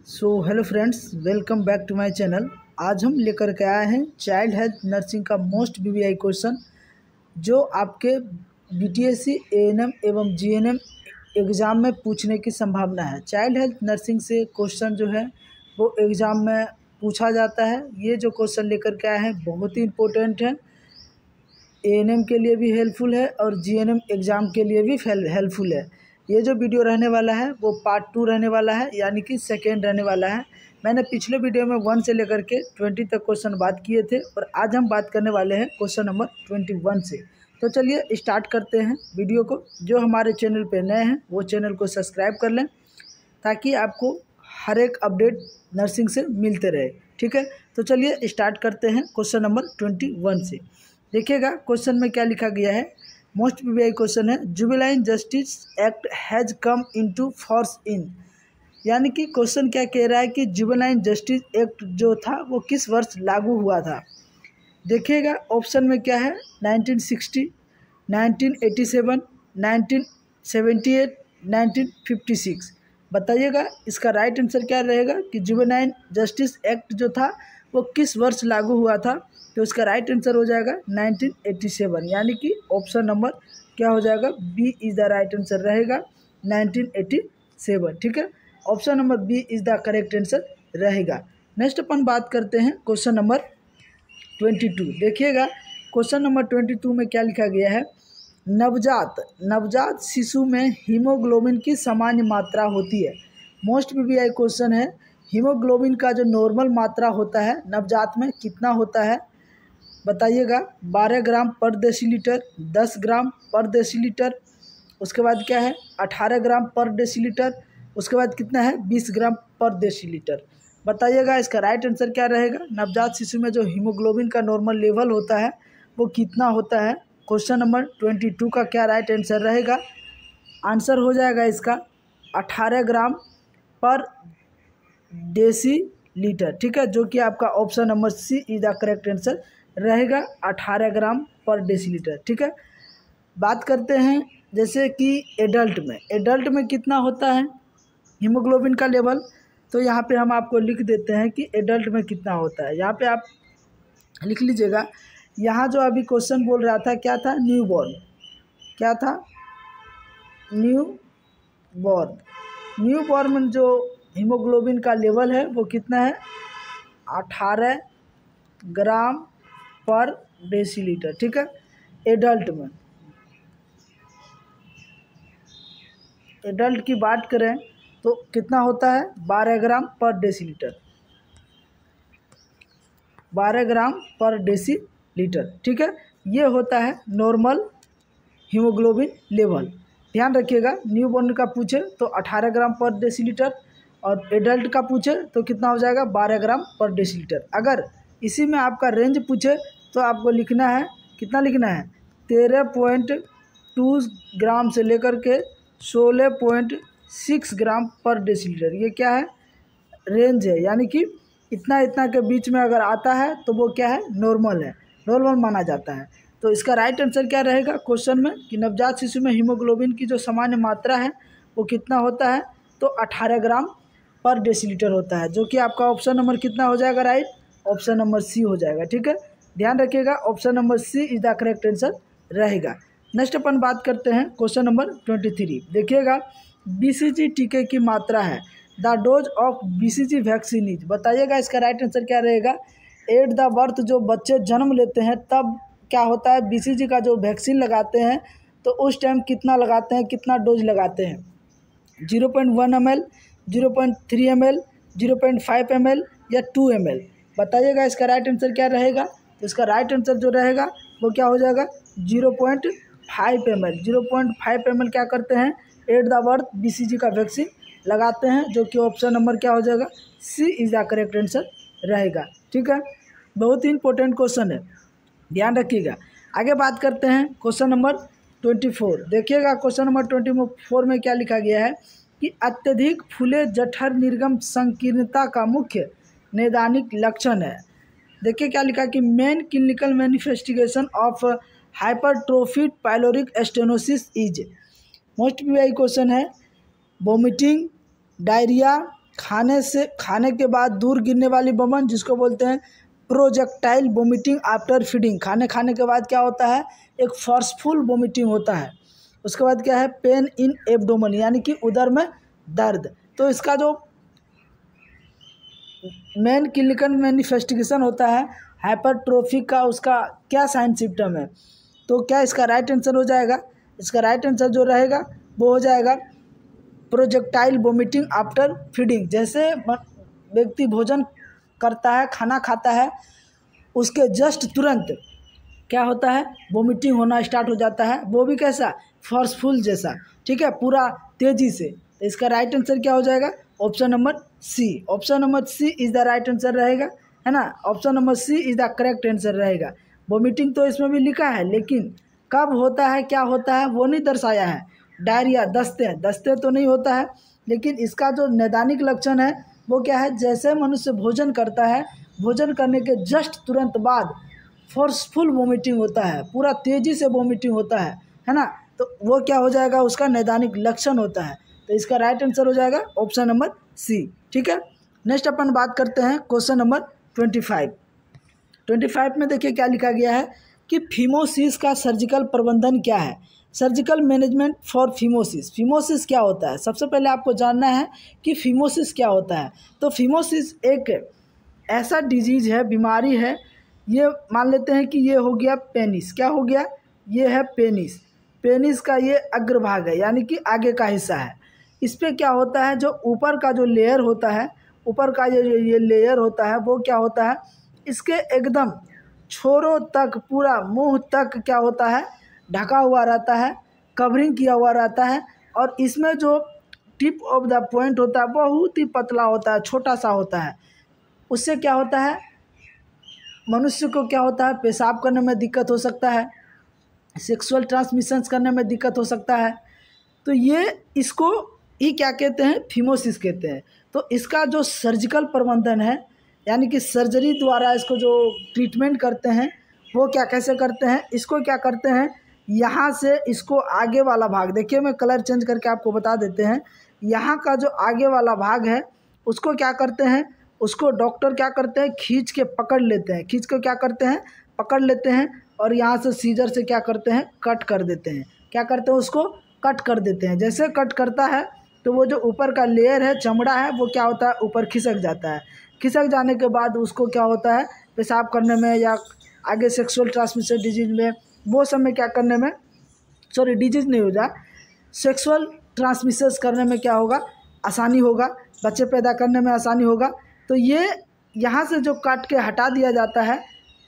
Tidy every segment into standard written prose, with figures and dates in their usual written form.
Hello friends, welcome back to my channel. आज हम लेकर के आए हैं चाइल्ड हेल्थ नर्सिंग का मोस्ट बीबीआई क्वेश्चन, जो आपके बीटीएससी एएनएम एवं जीएनएम एग्ज़ाम में पूछने की संभावना है। चाइल्ड हेल्थ नर्सिंग से क्वेश्चन जो है वो एग्ज़ाम में पूछा जाता है। ये जो क्वेश्चन लेकर के आए हैं बहुत ही इम्पोर्टेंट है, एएनएम के लिए भी हेल्पफुल है और जीएनएम एग्ज़ाम के लिए भी हेल्पफुल है। ये जो वीडियो रहने वाला है वो पार्ट 2 रहने वाला है, यानी कि सेकेंड रहने वाला है। मैंने पिछले वीडियो में 1 से लेकर के 20 तक क्वेश्चन बात किए थे और आज हम बात करने वाले हैं क्वेश्चन नंबर 21 से। तो चलिए स्टार्ट करते हैं वीडियो को। जो हमारे चैनल पे नए हैं वो चैनल को सब्सक्राइब कर लें ताकि आपको हर एक अपडेट नर्सिंग से मिलते रहे। ठीक है, तो चलिए स्टार्ट करते हैं क्वेश्चन नंबर 21 से। देखिएगा क्वेश्चन में क्या लिखा गया है। मोस्ट बीबीआई क्वेश्चन है, juvenile justice act has come into force in, यानी कि क्वेश्चन क्या कह रहा है कि जुवेनाइल जस्टिस एक्ट जो था वो किस वर्ष लागू हुआ था। देखिएगा ऑप्शन में क्या है, 1960, 1987, 1978, 1956। बताइएगा इसका राइट आंसर क्या रहेगा कि जुवेनाइल जस्टिस एक्ट जो था वो किस वर्ष लागू हुआ था। तो इसका राइट आंसर हो जाएगा 1987, यानी कि ऑप्शन नंबर क्या हो जाएगा, B is the right answer रहेगा 1987। ठीक है, option number B is the correct answer रहेगा। नेक्स्ट अपन बात करते हैं क्वेश्चन नंबर 22। देखिएगा क्वेश्चन नंबर 22 में क्या लिखा गया है। नवजात शिशु में हीमोग्लोबिन की सामान्य मात्रा होती है। मोस्ट बीबीआई क्वेश्चन है, हीमोग्लोबिन का जो नॉर्मल मात्रा होता है नवजात में कितना होता है। बताइएगा 12 ग्राम पर डेसीलीटर, 10 ग्राम पर डेसीलीटर, उसके बाद क्या है 18 ग्राम पर डेसीलीटर, उसके बाद कितना है 20 ग्राम पर डेसीलीटर। बताइएगा इसका राइट आंसर क्या रहेगा। नवजात शिशु में जो हीमोग्लोबिन का नॉर्मल लेवल होता है वो कितना होता है। क्वेश्चन नंबर 22 का क्या राइट आंसर रहेगा। आंसर हो जाएगा इसका 18 ग्राम पर डेसीलीटर। ठीक है, जो कि आपका option number C is the correct answer रहेगा, 18 ग्राम पर डेसीलीटर। ठीक है, बात करते हैं जैसे कि एडल्ट में कितना होता है हीमोग्लोबिन का लेवल। तो यहाँ पे हम आपको लिख देते हैं कि एडल्ट में कितना होता है। यहाँ पे आप लिख लीजिएगा। यहाँ जो अभी क्वेश्चन बोल रहा था क्या था, न्यूबॉर्न। क्या था, न्यूबॉर्न में जो हीमोग्लोबिन का लेवल है वो कितना है, 18 ग्राम पर डेसीलीटर। ठीक है, एडल्ट की बात करें तो कितना होता है, 12 ग्राम पर डेसीलीटर, 12 ग्राम पर डेसीलीटर। ठीक है, ये होता है नॉर्मल हीमोग्लोबिन लेवल। ध्यान रखिएगा, न्यूबॉर्न का पूछे तो 18 ग्राम पर डेसीलीटर और एडल्ट का पूछे तो कितना हो जाएगा, 12 ग्राम पर डेसीलीटर। अगर इसी में आपका रेंज पूछे तो आपको लिखना है, कितना लिखना है, 13.2 ग्राम से लेकर के 16.6 ग्राम पर डेसीलीटर। ये क्या है, रेंज है, यानी कि इतना के बीच में अगर आता है तो वो क्या है, नॉर्मल माना जाता है। तो इसका राइट आंसर क्या रहेगा क्वेश्चन में कि नवजात शिशु में हीमोग्लोबिन की जो सामान्य मात्रा है वो कितना होता है, तो 18 ग्राम पर डेसीलीटर होता है, जो कि आपका ऑप्शन नंबर कितना हो जाएगा, राइट, ऑप्शन नंबर सी हो जाएगा। ठीक है, ध्यान रखिएगा option number C is the correct answer रहेगा। नेक्स्ट अपन बात करते हैं क्वेश्चन नंबर 23। देखिएगा बीसीजी टीके की मात्रा है, the dose of BCG vaccine is. बताइएगा इसका राइट आंसर क्या रहेगा। एट द बर्थ जो बच्चे जन्म लेते हैं तब क्या होता है, बीसीजी का जो वैक्सीन लगाते हैं तो उस टाइम कितना लगाते हैं, कितना डोज लगाते हैं, 0.1 ml, 0.3 ml, 0.5 ml या 2 ml। बताइएगा इसका राइट आंसर क्या रहेगा। तो इसका राइट आंसर जो रहेगा वो क्या हो जाएगा, 0.5 ml। 0.5 ml क्या करते हैं, एट द बर्थ बीसीजी का वैक्सीन लगाते हैं, जो कि ऑप्शन नंबर क्या हो जाएगा, सी इज द करेक्ट आंसर रहेगा। ठीक है, बहुत ही इंपॉर्टेंट क्वेश्चन है, ध्यान रखिएगा। आगे बात करते हैं क्वेश्चन नंबर 24। देखिएगा क्वेश्चन नंबर 24 में क्या लिखा गया है कि अत्यधिक फूले जठर निर्गम संकीर्णता का मुख्य नैदानिक लक्षण है। देखिए क्या लिखा कि main clinical manifestation of hypertrophied pyloric stenosis is. Most BI question है, वोमिटिंग, डायरिया, खाने के बाद दूर गिरने वाली बमन जिसको बोलते हैं प्रोजेक्टाइल वोमिटिंग आफ्टर फीडिंग। खाने के बाद क्या होता है, एक फोर्सफुल वोमिटिंग होता है। उसके बाद क्या है, पेन इन एब्डोमेन यानी कि उदर में दर्द। तो इसका जो मेन क्लिनिकल मैनिफेस्टेशन होता है हाइपरट्रोफी का, उसका क्या साइन सिम्टम है, तो क्या इसका राइट आंसर हो जाएगा, इसका राइट आंसर जो रहेगा वो हो जाएगा प्रोजेक्टाइल वोमिटिंग आफ्टर फीडिंग। जैसे व्यक्ति भोजन करता है, खाना खाता है, उसके जस्ट तुरंत क्या होता है, वोमिटिंग होना स्टार्ट हो जाता है, वो भी कैसा, फोर्सफुल जैसा, ठीक है, पूरा तेज़ी से। तो इसका राइट आंसर क्या हो जाएगा, option number C. Option number C is the right answer रहेगा, है ना। Option number C is the correct answer रहेगा। वोमिटिंग तो इसमें भी लिखा है, लेकिन कब होता है, क्या होता है, वो नहीं दर्शाया है। डायरिया, दस्ते तो नहीं होता है, लेकिन इसका जो नैदानिक लक्षण है वो क्या है, जैसे मनुष्य भोजन करता है, भोजन करने के जस्ट तुरंत बाद फोर्सफुल वोमिटिंग होता है, पूरा तेज़ी से वोमिटिंग होता है ना। तो वो क्या हो जाएगा, उसका नैदानिक लक्षण होता है। तो इसका राइट आंसर हो जाएगा ऑप्शन नंबर सी, ठीक है। नेक्स्ट अपन बात करते हैं क्वेश्चन नंबर 25 में देखिए क्या लिखा गया है कि फीमोसिस का सर्जिकल प्रबंधन क्या है। Surgical management for phimosis. Phimosis क्या होता है, सबसे पहले आपको जानना है कि फीमोसिस क्या होता है। तो फीमोसिस एक ऐसा डिजीज़ है, बीमारी है, ये मान लेते हैं कि ये हो गया पेनिस, क्या हो गया, ये है पेनिस। पेनिस का ये अग्रभाग है, यानी कि आगे का हिस्सा है। इस पर क्या होता है, जो ऊपर का जो लेयर होता है, ऊपर का ये लेयर होता है, वो क्या होता है, इसके एकदम छोरों तक, पूरा मुंह तक क्या होता है, ढका हुआ रहता है, कवरिंग किया हुआ रहता है। और इसमें जो टिप ऑफ द पॉइंट होता है बहुत ही पतला होता है, छोटा सा होता है। उससे क्या होता है, मनुष्य को क्या होता है, पेशाब करने में दिक्कत हो सकता है, सेक्सुअल ट्रांसमिशंस करने में दिक्कत हो सकता है। तो ये इसको ही क्या कहते हैं, फीमोसिस कहते हैं। तो इसका जो सर्जिकल प्रबंधन है, यानी कि सर्जरी द्वारा इसको जो ट्रीटमेंट करते हैं, वो क्या कैसे करते हैं, इसको क्या करते हैं, यहाँ से इसको आगे वाला भाग, देखिए मैं कलर चेंज करके आपको बता देते हैं। यहाँ का जो आगे वाला भाग है उसको क्या करते हैं, उसको डॉक्टर क्या करते हैं, खींच के पकड़ लेते हैं, खींच के क्या करते हैं, पकड़ लेते हैं, और यहाँ से सीजर से क्या करते हैं, कट कर देते हैं। क्या करते हैं, उसको कट कर देते हैं। जैसे कट करता है तो वो जो ऊपर का लेयर है, चमड़ा है, वो क्या होता है, ऊपर खिसक जाता है। खिसक जाने के बाद उसको क्या होता है, पेशाब करने में या आगे सेक्सुअल ट्रांसमिशन डिजीज में, वो सब में क्या करने में, सॉरी डिजीज नहीं हो जाए, सेक्सुअल ट्रांसमिशन करने में क्या होगा, आसानी होगा, बच्चे पैदा करने में आसानी होगा। तो ये यहाँ से जो काट के हटा दिया जाता है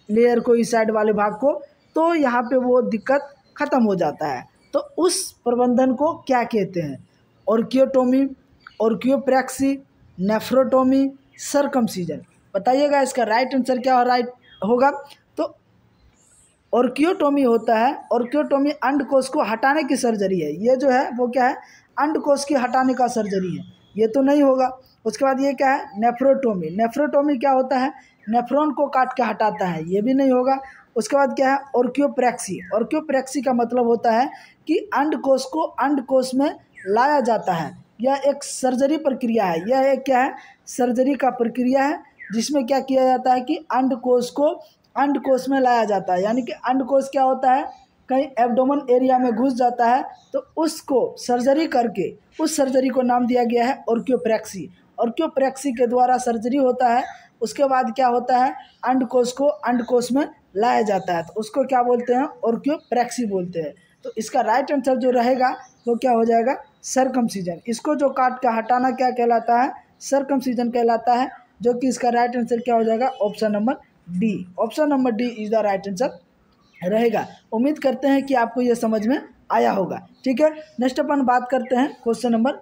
लेयर को, इस साइड वाले भाग को, तो यहाँ पे वो दिक्कत ख़त्म हो जाता है। तो उस प्रबंधन को क्या कहते हैं, ऑर्कियोटोमी, ऑर्कियोप्रैक्सी, नेफ्रोटोमी, सर्कमसीजन। बताइएगा इसका राइट आंसर क्या राइट होगा। तो ऑर्कियोटोमी होता है, ऑर्कियोटोमी अंडकोश को हटाने की सर्जरी है। ये जो है वो क्या है, अंडकोश की हटाने का सर्जरी है, ये तो नहीं होगा। उसके बाद ये क्या है, नेफ्रोटोमी। नेफ्रोटोमी क्या होता है, नेफ्रॉन को काट के हटाता है, ये भी नहीं होगा। उसके बाद क्या है, ऑर्कियोप्रैक्सी। ऑर्कियोप्रैक्सी का मतलब होता है कि अंडकोश को अंडकोश में लाया जाता है। यह एक सर्जरी प्रक्रिया है, यह एक क्या है, सर्जरी का प्रक्रिया है, जिसमें क्या किया जाता है कि अंडकोश को अंडकोश में लाया जाता है। यानी कि अंडकोश क्या होता है, कहीं एब्डोमेन एरिया में घुस जाता है, तो उसको सर्जरी करके उस सर्जरी को नाम दिया गया है ऑर्कियोप्रैक्सी। ऑर्कियोप्रैक्सी के द्वारा सर्जरी होता है। उसके बाद क्या होता है, अंडकोश को अंडकोश में लाया जाता है, तो उसको क्या बोलते हैं, ऑर्कियोप्रैक्सी बोलते हैं। तो इसका राइट आंसर जो रहेगा वो क्या हो जाएगा, सर्कमसीजन। इसको जो काट के हटाना क्या कहलाता है, सर्कमसीजन कहलाता है, जो कि इसका राइट आंसर क्या हो जाएगा, option number D. Option number D is the right answer रहेगा। उम्मीद करते हैं कि आपको ये समझ में आया होगा, ठीक है। नेक्स्ट अपन बात करते हैं क्वेश्चन नंबर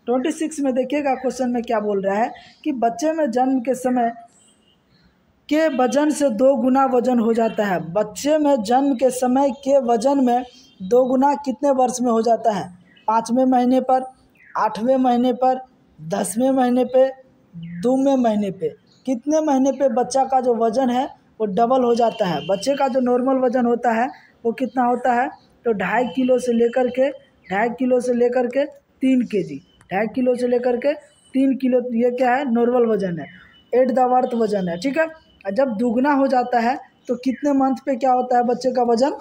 26 में देखिएगा क्वेश्चन में क्या बोल रहा है कि बच्चे में जन्म के समय के वजन से 2 गुना वजन हो जाता है। बच्चे में जन्म के समय के वजन में 2 गुना कितने वर्ष में हो जाता है, 5वें महीने पर, 8वें महीने पर, 10वें महीने पे, 2वें महीने पे। कितने महीने पे बच्चा का जो वज़न है वो डबल हो जाता है। बच्चे का जो नॉर्मल वज़न होता है वो कितना होता है, तो 2.5 किलो से लेकर के 3 केजी, 2.5 किलो से लेकर के किलो, ये क्या है, नॉर्मल वजन है, एट द बर्थ वजन है, ठीक है। जब दुगना हो जाता है तो कितने मंथ पे क्या होता है, बच्चे का वजन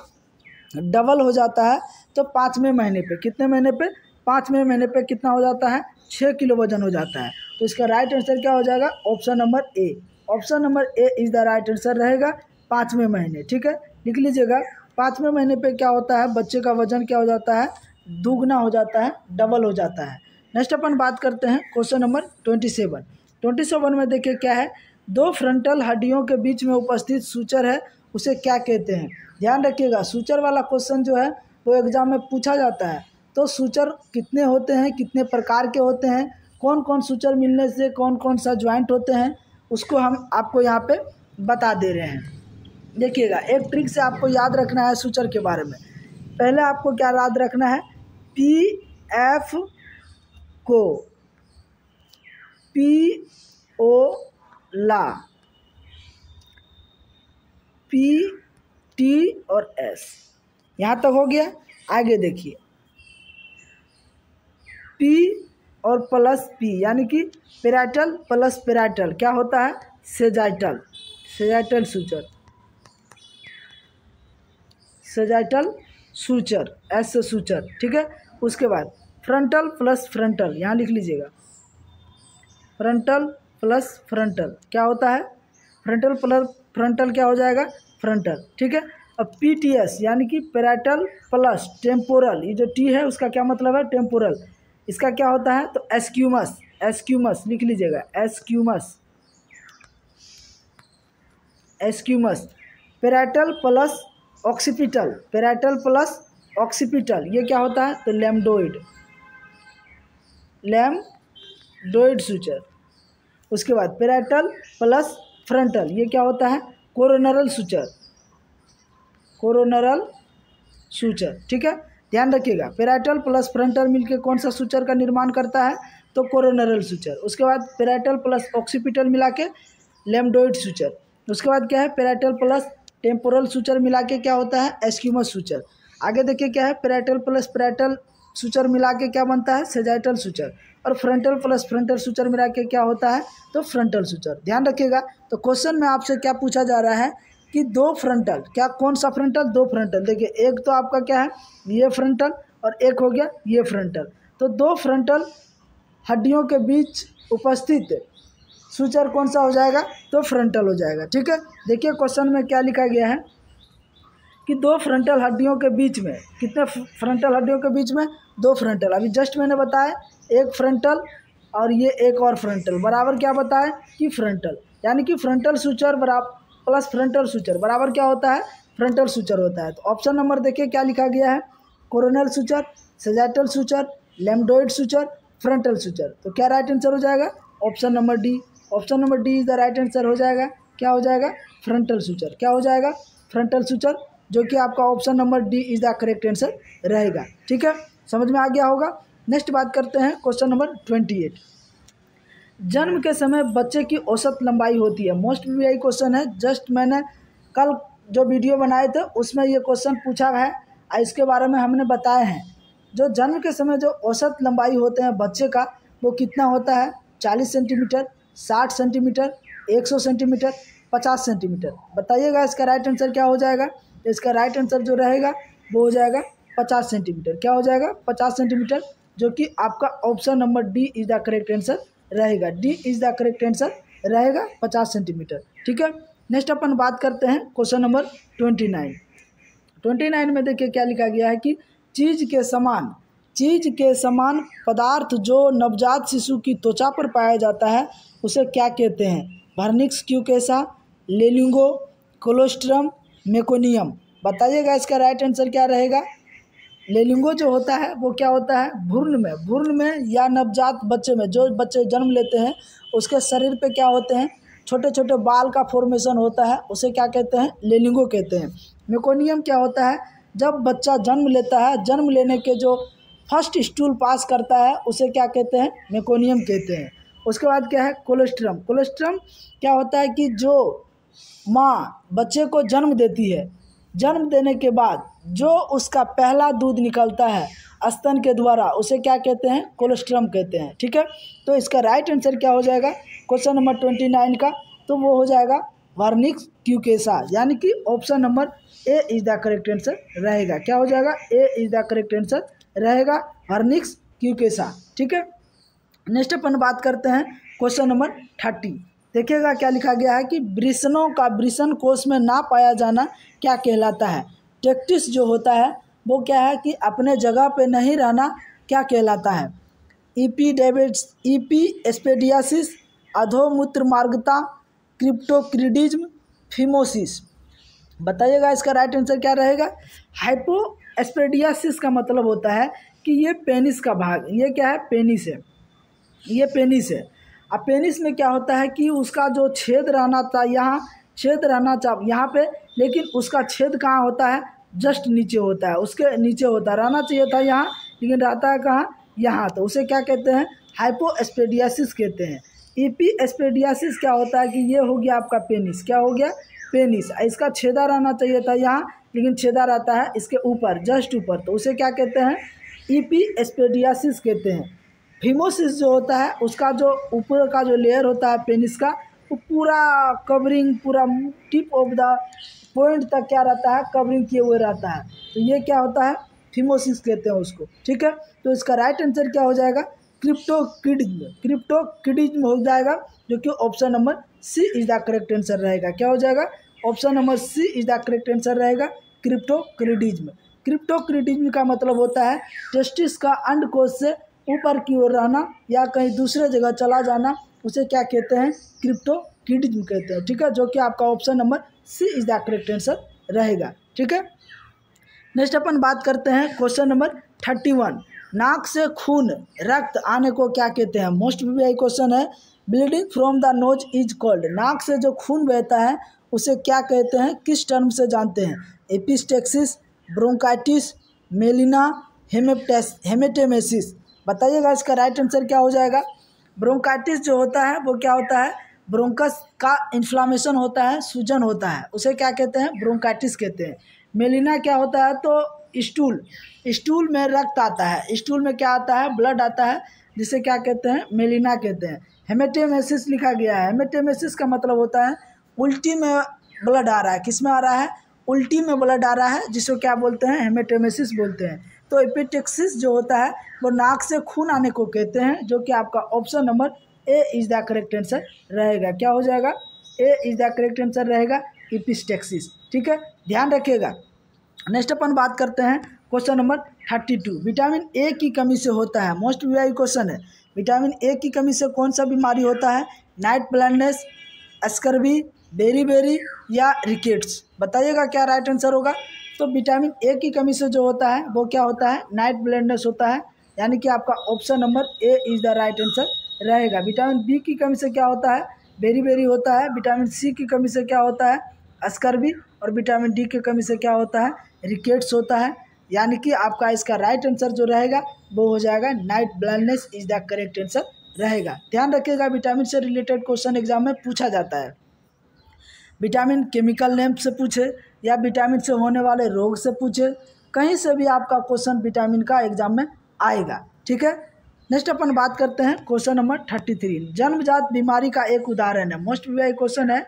डबल हो जाता है। तो 5वें महीने पे, कितने महीने पे, 5वें महीने पे कितना हो जाता है, 6 किलो वजन हो जाता है। तो इसका राइट आंसर क्या हो जाएगा, option number A. Option number A is the right answer रहेगा 5वें महीने, ठीक है। लिख लीजिएगा, 5वें महीने पे क्या होता है, बच्चे का वजन क्या हो जाता है, दुगना हो जाता है, डबल हो जाता है। नेक्स्ट अपन बात करते हैं क्वेश्चन नंबर 27 में देखिए क्या है, दो फ्रंटल हड्डियों के बीच में उपस्थित सूचर है, उसे क्या कहते हैं। ध्यान रखिएगा, सूचर वाला क्वेश्चन जो है वो एग्जाम में पूछा जाता है। तो सूचर कितने होते हैं, कितने प्रकार के होते हैं, कौन कौन सूचर मिलने से कौन कौन सा ज्वाइंट होते हैं, उसको हम आपको यहाँ पे बता दे रहे हैं। देखिएगा, एक ट्रिक से आपको याद रखना है सूचर के बारे में। पहले आपको क्या याद रखना है, पी एफ को पी ओ ला, पी टी और एस, यहाँ तक हो गया। आगे देखिए, पी और प्लस पी यानी कि पेराइटल प्लस पेराइटल क्या होता है, sagittal, sagittal suture, sagittal suture, S suture, ठीक है। उसके बाद फ्रंटल प्लस फ्रंटल, यहाँ लिख लीजिएगा, फ्रंटल प्लस फ्रंटल क्या होता है, फ्रंटल प्लस फ्रंटल क्या हो जाएगा, फ्रंटल, ठीक है। अब पीटीएस यानी कि पेराइटल प्लस टेम्पोरल, ये जो टी है उसका क्या मतलब है, टेम्पोरल, इसका क्या होता है, तो एस्क्यूमस, एस्क्यूमस लिख लीजिएगा, squamous, squamous. Parietal plus occipital, parietal plus occipital, ये क्या होता है, तो लैम्डोइड, लैम्डोइड सूचर। उसके बाद पेराइटल प्लस फ्रंटल, ये क्या होता है, कोरोनरल सूचर, कोरोनरल सूचर, ठीक है। ध्यान रखिएगा, पेराइटल प्लस फ्रंटल मिलके कौन सा सूचर का निर्माण करता है, तो कोरोनरल सूचर। उसके बाद पेराइटल प्लस ऑक्सीपिटल मिला के लैम्डोइड सूचर। उसके बाद क्या है, पेराइटल प्लस टेम्पोरल सूचर मिला के क्या होता है, एस्क्यूमस सूचर। आगे देखिए क्या है, पेराइटल प्लस पेराइटल सूचर मिला के क्या बनता है, सेजाइटल सूचर। और फ्रंटल प्लस फ्रंटल सूचर मिला के क्या होता है, तो फ्रंटल सूचर। ध्यान रखिएगा, तो क्वेश्चन में आपसे क्या पूछा जा रहा है कि दो फ्रंटल, क्या कौन सा फ्रंटल, दो फ्रंटल। देखिए, एक तो आपका क्या है, ये फ्रंटल, और एक हो गया ये फ्रंटल। तो दो फ्रंटल हड्डियों के बीच उपस्थित सूचर कौन सा हो जाएगा, तो फ्रंटल हो जाएगा, ठीक है। देखिए क्वेश्चन में क्या लिखा गया है कि दो फ्रंटल हड्डियों के बीच में, कितने फ्रंटल हड्डियों के बीच में, दो फ्रंटल। अभी जस्ट मैंने बताया एक फ्रंटल और ये एक और फ्रंटल बराबर क्या बताया कि फ्रंटल, यानी कि फ्रंटल सूचर बराबर प्लस फ्रंटल सूचर बराबर क्या होता है, फ्रंटल सूचर होता है। तो ऑप्शन नंबर देखिए क्या लिखा गया है, coronal suture, sagittal suture, lambdoid suture, frontal suture. तो क्या राइट आंसर हो जाएगा, option number D. Option number D is the right answer हो जाएगा। क्या हो जाएगा, फ्रंटल सूचर, क्या हो जाएगा, फ्रंटल सूचर, जो कि आपका option number D is the correct answer रहेगा, ठीक है। समझ में आ गया होगा। नेक्स्ट बात करते हैं क्वेश्चन नंबर 28। जन्म के समय बच्चे की औसत लंबाई होती है, मोस्ट वीआई क्वेश्चन है। जस्ट मैंने कल जो वीडियो बनाए थे उसमें ये क्वेश्चन पूछा है, इसके बारे में हमने बताए हैं। जो जन्म के समय जो औसत लंबाई होते हैं बच्चे का, वो कितना होता है, 40 सेंटीमीटर, 60 सेंटीमीटर, 100 सेंटीमीटर, 50 सेंटीमीटर। बताइएगा इसका राइट आंसर क्या हो जाएगा। तो इसका राइट आंसर जो रहेगा वो हो जाएगा 50 सेंटीमीटर। क्या हो जाएगा, 50 सेंटीमीटर, जो कि आपका option number D is the correct answer रहेगा। D is the correct answer रहेगा 50 सेंटीमीटर, ठीक है। नेक्स्ट अपन बात करते हैं क्वेश्चन नंबर 29 में देखिए क्या लिखा गया है कि चीज़ के समान पदार्थ जो नवजात शिशु की त्वचा पर पाया जाता है उसे क्या कहते हैं। Vernix caseosa, lanugo, colostrum, meconium. बताइएगा इसका राइट आंसर क्या रहेगा। लेलिंगो जो होता है वो क्या होता है, भ्रूण में या नवजात बच्चे में, जो बच्चे जन्म लेते हैं उसके शरीर पे क्या होते हैं, छोटे छोटे बाल का फॉर्मेशन होता है, उसे क्या कहते हैं, लेलिंगो कहते हैं। मेकोनियम क्या होता है, जब बच्चा जन्म लेता है, जन्म लेने के जो फर्स्ट स्टूल पास करता है उसे क्या कहते हैं, मेकोनियम कहते हैं। उसके बाद क्या है, कोलोस्ट्रम। कोलोस्ट्रम क्या होता है कि जो माँ बच्चे को जन्म देती है, जन्म देने के बाद जो उसका पहला दूध निकलता है स्तन के द्वारा उसे क्या कहते हैं, कोलोस्ट्रम कहते हैं। ठीक है, तो इसका राइट आंसर क्या हो जाएगा क्वेश्चन नंबर 29 का, तो वो हो जाएगा वर्निक्स क्यूकेसा, यानी कि option number A is the correct answer रहेगा। क्या हो जाएगा, ए इज द करेक्ट आंसर रहेगा वर्निक्स क्यूकेसा। ठीक है, नेक्स्ट अपन बात करते हैं क्वेश्चन नंबर 30। देखिएगा क्या लिखा गया है कि वृषणों का वृषण कोश में ना पाया जाना क्या कहलाता है। टेक्टिस जो होता है वो क्या है कि अपने जगह पे नहीं रहना क्या कहलाता है। एस्पेडियासिस, अधोमूत्र मार्गता, क्रिप्टोक्रिडिज्म, फिमोसिस। बताइएगा इसका राइट आंसर क्या रहेगा। हाइपोएस्पेडियासिस का मतलब होता है कि ये पेनिस का भाग, ये क्या है, पेनिस है, ये पेनिस है। अब पेनिस में क्या होता है कि उसका जो छेद रहना था, यहाँ छेद रहना चाहिए यहाँ पे, लेकिन उसका छेद कहाँ होता है, जस्ट नीचे होता है, उसके नीचे होता है, रहना चाहिए था यहाँ लेकिन रहता है कहाँ, यहाँ। तो उसे क्या कहते हैं, हाइपोएस्पेडियासिस कहते हैं। एस्पेडियासिस क्या होता है कि ये हो गया आपका पेनिस, क्या हो गया, पेनिस। इसका छेदा रहना चाहिए था यहाँ लेकिन छेदा रहता है इसके ऊपर, जस्ट ऊपर, तो उसे क्या कहते हैं, एस्पेडियासिस कहते हैं। फिमोसिस जो होता है उसका जो ऊपर का जो लेयर होता है पेनिस का, वो पूरा कवरिंग, पूरा टिप ऑफ द पॉइंट तक क्या रहता है, कवरिंग किए हुए रहता है, तो ये क्या होता है, फिमोसिस कहते हैं उसको। ठीक है, तो इसका राइट आंसर क्या हो जाएगा, क्रिप्टोक्रिडिज्म हो जाएगा, जो कि option number C is the correct answer रहेगा। क्या हो जाएगा, option number C is the correct answer रहेगा, क्रिप्टोक्रिडिज्म। क्रिप्टोक्रिडिज्म का मतलब होता है टेस्टिस का अंडकोश से ऊपर की ओर रहना या कहीं दूसरे जगह चला जाना, उसे क्या कहते हैं, क्रिप्टोक्रिडिज्म कहते हैं। ठीक है, जो कि आपका option number C is the correct answer रहेगा। ठीक है, नेक्स्ट अपन बात करते हैं क्वेश्चन नंबर 31। नाक से खून रक्त आने को क्या कहते हैं। मोस्ट वीआई क्वेश्चन है। Bleeding from the nose is called. नाक से जो खून बहता है उसे क्या कहते हैं, किस टर्म से जानते हैं। Epistaxis, bronchitis, melena, haematemesis. बताइएगा इसका राइट आंसर क्या हो जाएगा। ब्रोंकाइटिस जो होता है वो क्या होता है, ब्रोंकस का इन्फ्लामेशन होता है, सूजन होता है, उसे क्या कहते हैं, ब्रोंकाइटिस कहते हैं। मेलिना क्या होता है, तो स्टूल में रक्त आता है, स्टूल में क्या आता है, ब्लड आता है, जिसे क्या कहते हैं, मेलिना कहते हैं। हेमेटेमेसिस लिखा गया है। हेमेटेमेसिस का मतलब होता है उल्टी में ब्लड आ रहा है, किस में आ रहा है, उल्टी में ब्लड आ रहा है, जिसको क्या बोलते हैं, हेमेटेमेसिस बोलते हैं। तो एपिटेक्सिस जो होता है वो नाक से खून आने को कहते हैं, जो कि आपका option number A is the correct answer रहेगा। क्या हो जाएगा, ए इज द करेक्ट आंसर रहेगा, एपिस्टेक्सिस। ठीक है, ध्यान रखिएगा। नेक्स्ट अपन बात करते हैं क्वेश्चन नंबर 32। विटामिन ए की कमी से होता है, मोस्ट वीआई क्वेश्चन है। विटामिन ए की कमी से कौन सा बीमारी होता है, नाइट ब्लाइंडनेस, स्कर्वी, बेरी या रिकेट्स। बताइएगा क्या राइट आंसर होगा। तो विटामिन ए की कमी से जो होता है वो क्या होता है, नाइट ब्लाइंडनेस होता है, यानी कि आपका option number A is the right answer रहेगा। विटामिन बी की कमी से क्या होता है, बेरी होता है। विटामिन सी की कमी से क्या होता है, स्कर्वी। और विटामिन डी की कमी से क्या होता है, रिकेट्स होता है। यानी कि आपका इसका राइट आंसर जो रहेगा वो हो जाएगा night blindness is the correct answer रहेगा। ध्यान रखिएगा, विटामिन से रिलेटेड क्वेश्चन एग्जाम में पूछा जाता है। विटामिन केमिकल नेम से पूछे या विटामिन से होने वाले रोग से पूछे, कहीं से भी आपका क्वेश्चन विटामिन का एग्जाम में आएगा। ठीक है, नेक्स्ट अपन बात करते हैं क्वेश्चन नंबर 33। जन्मजात बीमारी का एक उदाहरण है, मोस्ट वीआई क्वेश्चन है।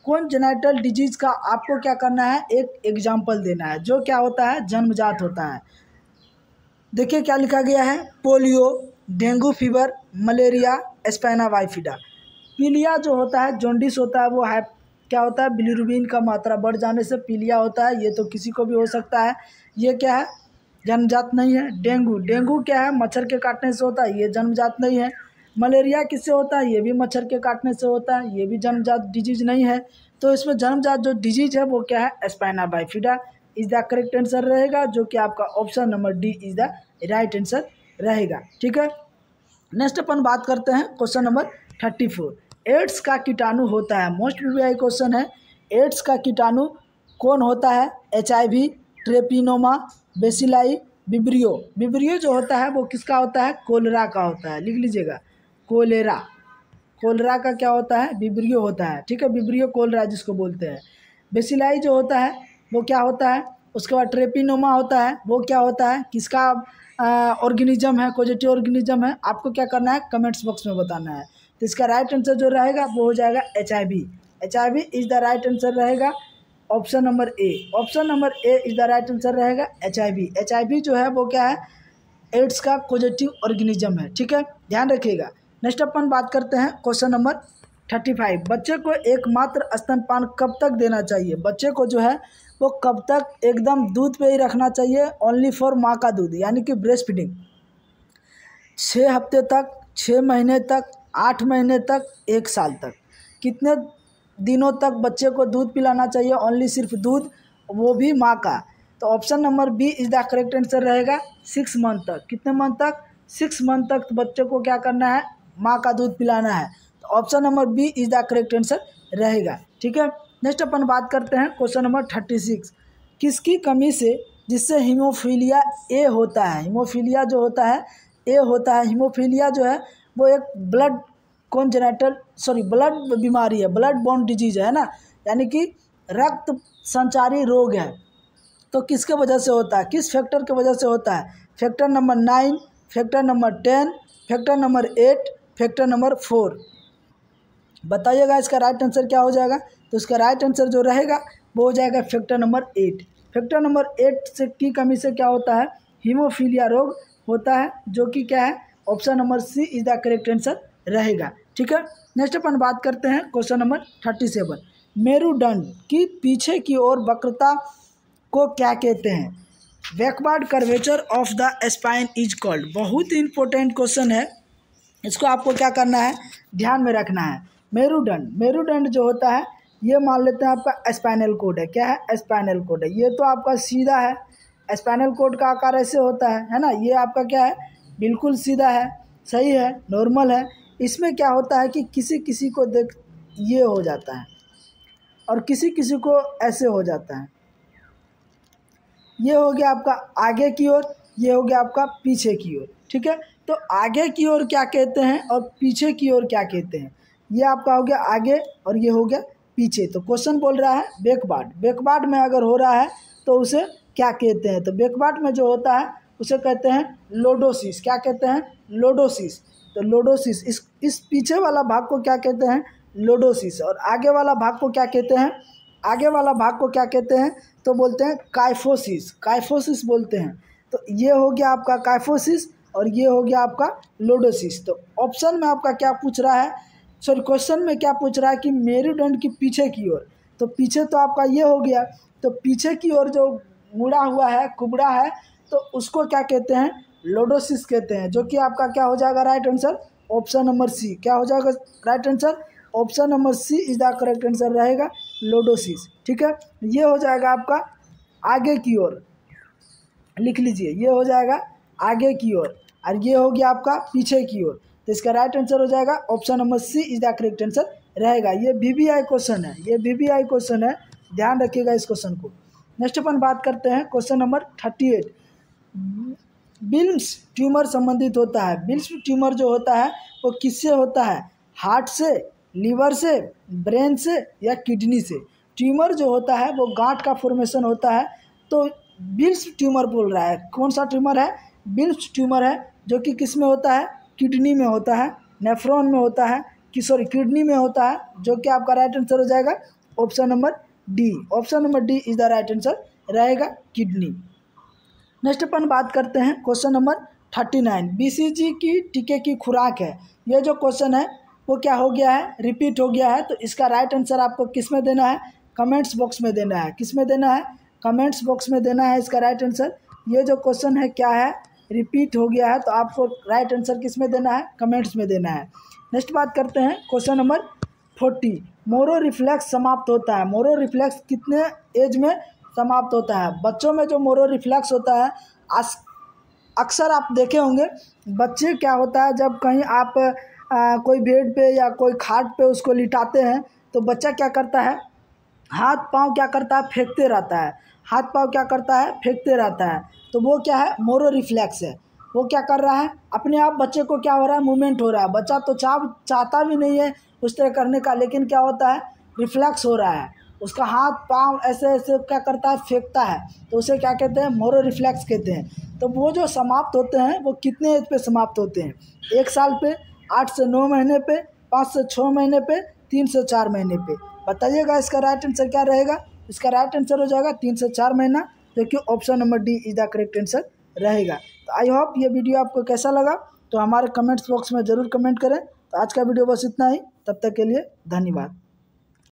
कॉन्जेनिटल डिजीज का आपको क्या करना है, एक एग्जाम्पल देना है, जो क्या होता है, जन्मजात होता है। देखिए क्या लिखा गया है, polio, dengue fever, malaria, spina bifida. पीलिया जो होता है, जॉन्डिस होता है, वो है क्या होता है, बिलिरुबिन का मात्रा बढ़ जाने से पीलिया होता है। ये तो किसी को भी हो सकता है, ये क्या है, जन्मजात नहीं है। डेंगू क्या है, मच्छर के काटने से होता है, ये जन्मजात नहीं है। मलेरिया किससे होता है, ये भी मच्छर के काटने से होता है, ये भी जन्मजात डिजीज नहीं है। तो इसमें जन्मजात जो डिजीज है वो क्या है, spina bifida is the correct answer रहेगा, जो कि आपका option number D is the right answer रहेगा। ठीक है, नेक्स्ट अपन बात करते हैं क्वेश्चन नंबर 34। एड्स का कीटाणु होता है, मोस्ट वीआई क्वेश्चन है। एड्स का कीटाणु कौन होता है, HIV, ट्रेपिनोमा, बेसिलाई, विब्रियो जो होता है वो किसका होता है, कोलेरा का होता है। लिख लीजिएगा, कोलेरा का क्या होता है, विब्रियो होता है। ठीक है, विब्रियो कोलेरा जिसको बोलते हैं। बेसिलाई जो होता है वो क्या होता है, उसके बाद ट्रेपिनोमा होता है, वो क्या होता है, किसका ऑर्गेनिज्म है, कॉजेटिव ऑर्गेनिज्म है, आपको क्या करना है कमेंट्स बॉक्स में बताना है। तो इसका राइट आंसर जो रहेगा वो हो जाएगा HIV। HIV is the right answer रहेगा option number A. Option number A is the right answer रहेगा HIV। HIV जो है वो क्या है, एड्स का कॉजेटिव ऑर्गेनिज्म है। ठीक है, ध्यान रखिएगा। नेक्स्ट अपन बात करते हैं क्वेश्चन नंबर 35। बच्चे को एकमात्र स्तनपान कब तक देना चाहिए। बच्चे को जो है वो कब तक एकदम दूध पे ही रखना चाहिए, ओनली फॉर माँ का दूध, यानी कि ब्रेस्ट फीडिंग। 6 हफ्ते तक, 6 महीने तक, 8 महीने तक, 1 साल तक, कितने दिनों तक बच्चे को दूध पिलाना चाहिए, ओनली सिर्फ दूध, वो भी माँ का। तो option number B is the correct answer रहेगा 6 मंथ तक। कितने मंथ तक, 6 मंथ तक बच्चे को क्या करना है, माँ का दूध पिलाना है। तो option number B is the correct answer रहेगा। ठीक है, नेक्स्ट अपन बात करते हैं क्वेश्चन नंबर 36। किसकी कमी से जिससे हीमोफीलिया ए होता है। हीमोफीलिया जो होता है ए होता है। हीमोफीलिया जो है वो एक ब्लड बीमारी है, ब्लड बॉर्न डिजीज है ना, यानी कि रक्त संचारी रोग है। तो किसके वजह से होता है, किस फैक्टर के वजह से होता है। Factor number 9, factor number 10, factor number 8, factor number 4। बताइएगा इसका राइट आंसर क्या हो जाएगा। तो इसका राइट आंसर जो रहेगा वो हो जाएगा फैक्टर नंबर 8। फैक्टर नंबर 8 से की कमी से क्या होता है, हीमोफीलिया रोग होता है, जो कि क्या है, option number C is the correct answer रहेगा। ठीक है, नेक्स्ट अपन बात करते हैं क्वेश्चन नंबर 37। मेरुदंड की पीछे की ओर वक्रता को क्या कहते हैं। Backward curvature of the spine is called. बहुत ही इंपॉर्टेंट क्वेश्चन है, इसको आपको क्या करना है, ध्यान में रखना है। मेरुदंड जो होता है ये मान लेते हैं आपका स्पाइनल कोड है। क्या है, स्पाइनल कोड है। ये तो आपका सीधा है, स्पाइनल कोड का आकार ऐसे होता है ना। ये आपका क्या है, बिल्कुल सीधा है, सही है, नॉर्मल है। इसमें क्या होता है कि किसी किसी को देख ये हो जाता है और किसी किसी को ऐसे हो जाता है। ये हो गया आपका आगे की ओर, ये हो गया आपका पीछे की ओर। ठीक है, तो आगे की ओर क्या कहते हैं और पीछे की ओर क्या कहते हैं। ये आपका हो गया आगे और ये हो गया पीछे। तो क्वेश्चन बोल रहा है बैकवर्ड। बैकवर्ड में अगर हो रहा है तो उसे क्या कहते हैं। तो बैकवर्ड में जो होता है उसे कहते हैं लोडोसिस। क्या कहते हैं, लोडोसिस। तो लोडोसिस, इस पीछे वाला भाग को क्या कहते हैं, लोडोसिस। और आगे वाला भाग को क्या कहते हैं, आगे वाला भाग को क्या कहते हैं, तो बोलते हैं काइफोसिस। काइफोसिस बोलते हैं। तो ये हो गया आपका काइफोसिस और ये हो गया आपका लोडोसिस। तो ऑप्शन में आपका क्या पूछ रहा है, सॉरी क्वेश्चन में क्या पूछ रहा है कि मेरुदंड की पीछे की ओर। तो पीछे तो आपका ये हो गया, तो पीछे की ओर जो मुड़ा हुआ है, कुबड़ा है, तो उसको क्या कहते हैं, लोडोसिस कहते हैं, जो कि आपका क्या हो जाएगा right answer, option number C. क्या हो जाएगा right answer, option number C is the correct answer रहेगा, लोडोसिस। ठीक है, ये हो जाएगा आपका आगे की ओर, लिख लीजिए, ये हो जाएगा आगे की ओर और ये हो गया आपका पीछे की ओर। तो इसका राइट आंसर हो जाएगा option number C is the correct answer रहेगा। ये VBI क्वेश्चन है, ये VBI क्वेश्चन है, ध्यान रखिएगा इस क्वेश्चन को। नेक्स्ट अपन बात करते हैं क्वेश्चन नंबर 38। बिल्स ट्यूमर संबंधित होता है। बिल्स ट्यूमर जो होता है वो किससे होता है, हार्ट से, लीवर से, ब्रेन से या किडनी से। ट्यूमर जो होता है वो गांठ का फॉर्मेशन होता है। तो बिल्स ट्यूमर बोल रहा है, कौन सा ट्यूमर है, बिल्स ट्यूमर है, जो कि किस में होता है, किडनी में होता है, नेफ्रॉन में होता है, किडनी में होता है, जो कि आपका राइट आंसर हो जाएगा option number D. Option number D is the right answer रहेगा, किडनी। नेक्स्ट अपन बात करते हैं क्वेश्चन नंबर 39। BCG की टीके की खुराक है। ये जो क्वेश्चन है वो क्या हो गया है, रिपीट हो गया है। तो इसका राइट आंसर आपको किस में देना है, कमेंट्स बॉक्स में देना है। किस में देना है, कमेंट्स बॉक्स में देना है इसका राइट आंसर। ये जो क्वेश्चन है क्या है, रिपीट हो गया है, तो आपको राइट आंसर किस में देना है, कमेंट्स में देना है। नेक्स्ट बात करते हैं क्वेश्चन नंबर 40। मोरो रिफ्लेक्स समाप्त होता है। मोरो रिफ्लेक्स कितने एज में समाप्त होता है। बच्चों में जो मोरो रिफ्लेक्स होता है, अक्सर आप देखे होंगे बच्चे क्या होता है, जब कहीं आप कोई बेड पे या कोई खाट पे उसको लिटाते हैं तो बच्चा क्या करता है, हाथ पांव क्या करता है, फेंकते रहता है। हाथ पांव क्या करता है, फेंकते रहता है। तो वो क्या है, मोरो रिफ्लेक्स है। वो क्या कर रहा है, अपने आप बच्चे को क्या हो रहा है, मूवमेंट हो रहा है। बच्चा तो चाहता भी नहीं है उस तरह करने का, लेकिन क्या होता है, रिफ्लेक्स हो रहा है। उसका हाथ पाँव ऐसे ऐसे क्या करता है, फेंकता है, तो उसे क्या कहते हैं, मोरो रिफ्लेक्स कहते हैं। तो वो जो समाप्त होते हैं वो कितने एज पे समाप्त होते हैं, 1 साल पे, 8 से 9 महीने पे, 5 से 6 महीने पे, 3 से 4 महीने पे। बताइएगा इसका राइट आंसर क्या रहेगा। इसका राइट आंसर हो जाएगा 3 से 4 महीना, जो कि option number D is the correct answer रहेगा। तो आई होप ये वीडियो आपको कैसा लगा, तो हमारे कमेंट्स बॉक्स में ज़रूर कमेंट करें। तो आज का वीडियो बस इतना ही, तब तक के लिए धन्यवाद।